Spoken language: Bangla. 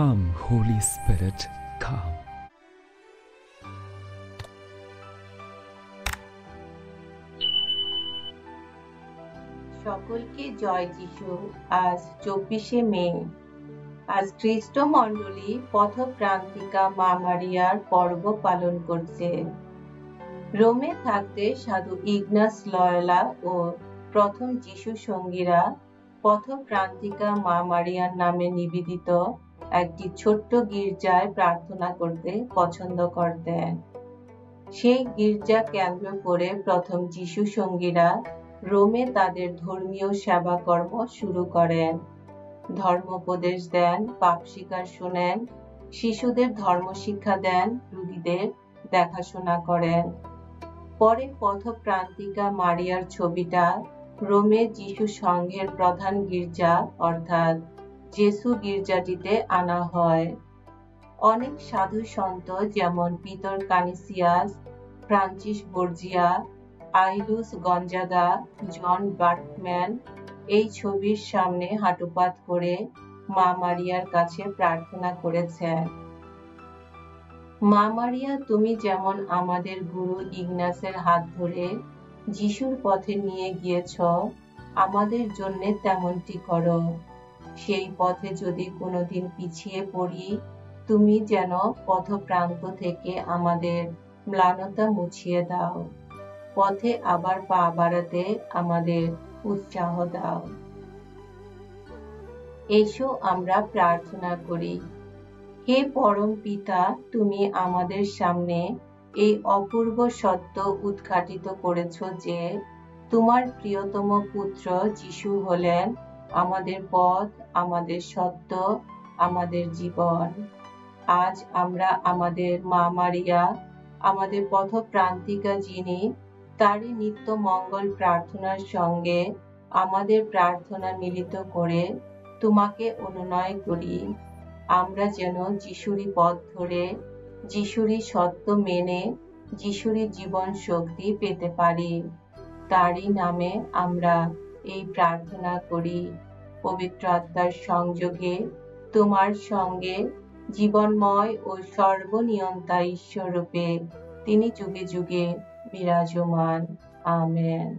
Come, Holy Spirit, come. সকলকে জয় যিশু। আজ 24শে মে। আজ খ্রিস্ট মণ্ডলী পথপ্রান্তিকা মা মারিয়ার পর্ব পালন করছে। রোমে থাকতে সাধু ইগনাস লয়োলা ও প্রথম যিশু সঙ্গীরা পথপ্রান্তিকা মা মারিয়ার নামে নিবেদিত একটি ছোট্ট গির্জায় প্রার্থনা করতে পছন্দ করতেন। সেই গির্জা কেন্দ্র করে প্রথম যিশু সঙ্গীরা রোমে তাদের ধর্মীয় সেবাকর্ম শুরু করেন। ধর্মোপদেশ দেন, পাপ স্বীকার শোনেন, শিশুদের ধর্মশিক্ষা দেন, রোগীদের দেখাশোনা করেন। পরে পথপ্রান্তিকা মারিয়ার ছবিটা রোমে যিশু সংঘের প্রধান গির্জা অর্থাৎ জেসু গির্জাটিতে আনা হয়। অনেক সাধু সন্ত যেমন পিতর কানিসিয়াস, ফ্রান্সিস বর্জিয়া, আইলুস গঞ্জাগা, জন বার্কম্যান এই ছবির সামনে হাঁটুপাত করে মা মারিয়ার কাছে প্রার্থনা করেছেন। মা মারিয়া, তুমি যেমন আমাদের গুরু ইগনাসের হাত ধরে যিশুর পথে নিয়ে গিয়েছ, আমাদের জন্য তেমনটি করো। সেই পথে যদি কোনোদিন পিছিয়ে পড়ি, তুমি যেন পথপ্রান্ত থেকে আমাদের ম্লানতা মুছিয়ে দাও। পথে আবার পা বাড়াতে আমাদের উৎসাহ দাও। এসো আমরা প্রার্থনা করি। হে পরম পিতা, তুমি আমাদের সামনে এই অপূর্ব সত্য উদ্ঘাটিত করেছ যে তোমার প্রিয়তম পুত্র যিশু হলেন আমাদের পথ, আমাদের সত্য, আমাদের জীবন। আজ আমরা আমাদের মা মারিয়া, আমাদের পথপ্রান্তিকা যিনি, তারই নিত্য মঙ্গল প্রার্থনার সঙ্গে আমাদের প্রার্থনা মিলিত করে তোমাকে অনুনয় করি। আমরা যেন যিশুরই পথ ধরে, যিশুরই সত্য মেনে, যিশুরই জীবন শক্তি পেতে পারি। তারই নামে আমরা এই প্রার্থনা করি। পবিত্র আত্মার সংযোগে তোমার সঙ্গে জীবনময় ও সর্বনিয়ন্তা ঈশ্বর রূপে তিনি যুগে যুগে বিরাজমান। আমেন।